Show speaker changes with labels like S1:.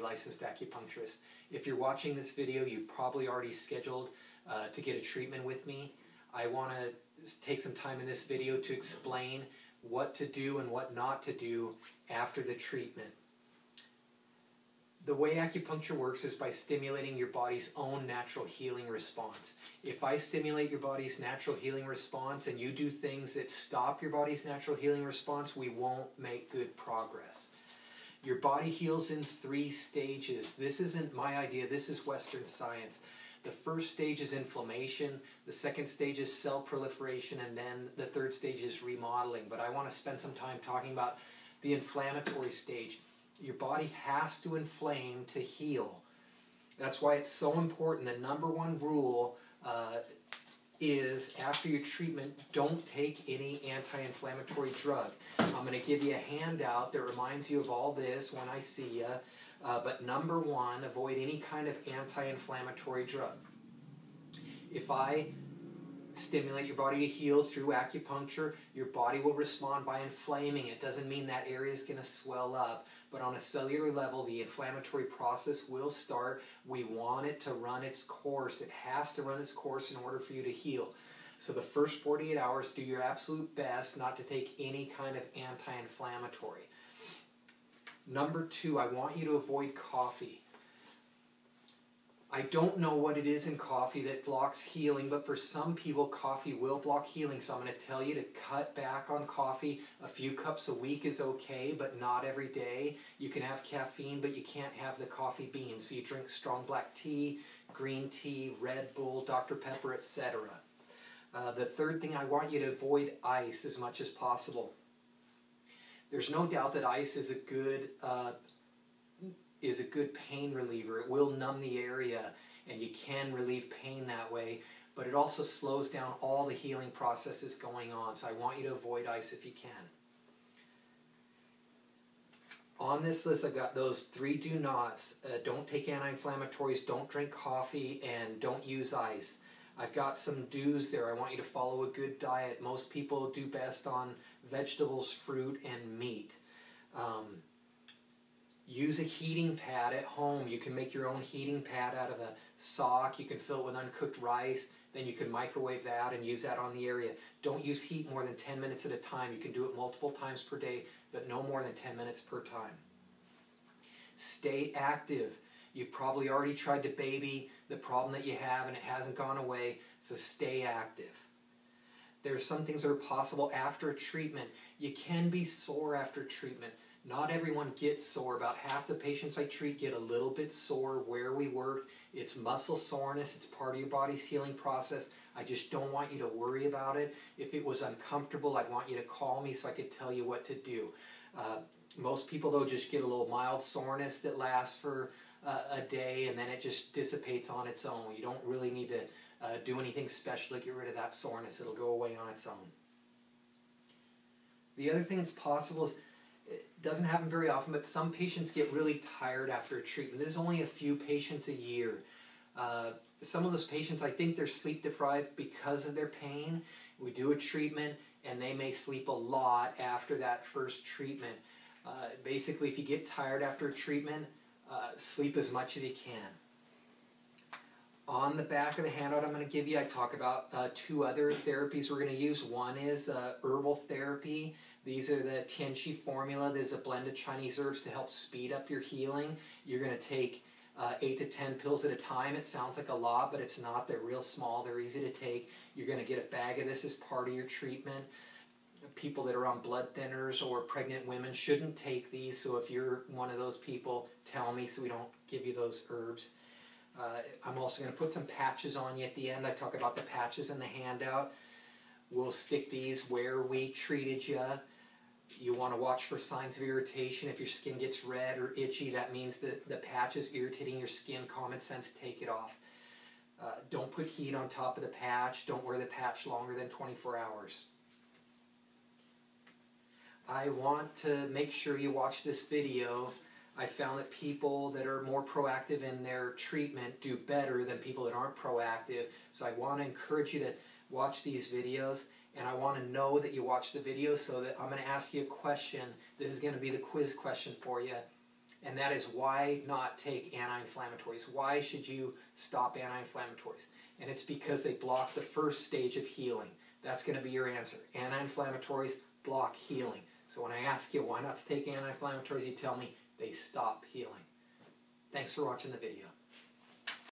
S1: licensed acupuncturist. If you're watching this video, you've probably already scheduled to get a treatment with me. I want to take some time in this video to explain what to do and what not to do after the treatment. The way acupuncture works is by stimulating your body's own natural healing response. If I stimulate your body's natural healing response and you do things that stop your body's natural healing response, we won't make good progress. Your body heals in 3 stages. This isn't my idea, this is Western science. The first stage is inflammation, the second stage is cell proliferation, and then the third stage is remodeling. But I want to spend some time talking about the inflammatory stage. Your body has to inflame to heal. That's why it's so important. The #1 rule is after your treatment, don't take any anti-inflammatory drug. I'm going to give you a handout that reminds you of all this when I see you. But #1, avoid any kind of anti-inflammatory drug. If I stimulate your body to heal through acupuncture, your body will respond by inflaming it. Doesn't mean that area is going to swell up, but on a cellular level, the inflammatory process will start. We want it to run its course. It has to run its course in order for you to heal. So the first 48 hours, do your absolute best not to take any kind of anti-inflammatory. #2, I want you to avoid coffee. I don't know what it is in coffee that blocks healing, but for some people, coffee will block healing. So I'm going to tell you to cut back on coffee. A few cups a week is okay, but not every day. You can have caffeine, but you can't have the coffee beans. So you drink strong black tea, green tea, Red Bull, Dr. Pepper, etc. The third thing, I want you to avoid ice as much as possible. There's no doubt that ice is a good pain reliever. It will numb the area and you can relieve pain that way, but it also slows down all the healing processes going on. So I want you to avoid ice if you can. On this list, I've got those 3 do nots. Don't take anti-inflammatories, don't drink coffee, and don't use ice. I've got some do's there. I want you to follow a good diet. Most people do best on vegetables, fruit, and meat. Use a heating pad at home. You can make your own heating pad out of a sock. You can fill it with uncooked rice. Then you can microwave that and use that on the area. Don't use heat more than 10 minutes at a time. You can do it multiple times per day, but no more than 10 minutes per time. Stay active. You've probably already tried to baby the problem that you have and it hasn't gone away, so stay active. There's some things that are possible after a treatment. You can be sore after treatment. Not everyone gets sore. About half the patients I treat get a little bit sore where we work. It's muscle soreness. It's part of your body's healing process. I just don't want you to worry about it. If it was uncomfortable, I'd want you to call me so I could tell you what to do. Most people, though, just get a little mild soreness that lasts for a day and then it just dissipates on its own. You don't really need to do anything special to get rid of that soreness. It'll go away on its own. The other thing that's possible is, it doesn't happen very often, but some patients get really tired after a treatment. There's only a few patients a year. Some of those patients, I think they're sleep deprived because of their pain. We do a treatment and they may sleep a lot after that first treatment. Basically, if you get tired after a treatment, sleep as much as you can. On the back of the handout I'm going to give you, I talk about 2 other therapies we're going to use. One is herbal therapy. These are the Tianqi formula. There's a blend of Chinese herbs to help speed up your healing. You're going to take 8 to 10 pills at a time. It sounds like a lot, but it's not. They're real small. They're easy to take. You're going to get a bag of this as part of your treatment. People that are on blood thinners or pregnant women shouldn't take these, so if you're one of those people, tell me so we don't give you those herbs. I'm also going to put some patches on you at the end. I talk about the patches in the handout. We'll stick these where we treated you. You want to watch for signs of irritation. If your skin gets red or itchy, that means that the patch is irritating your skin. Common sense, take it off. Don't put heat on top of the patch. Don't wear the patch longer than 24 hours. I want to make sure you watch this video. I found that people that are more proactive in their treatment do better than people that aren't proactive. So I want to encourage you to watch these videos, and I want to know that you watch the video, so that I'm going to ask you a question. This is going to be the quiz question for you. And that is, why not take anti-inflammatories? Why should you stop anti-inflammatories? And it's because they block the first stage of healing. That's going to be your answer. Anti-inflammatories block healing. So when I ask you why not to take anti-inflammatories, you tell me they stop healing. Thanks for watching the video.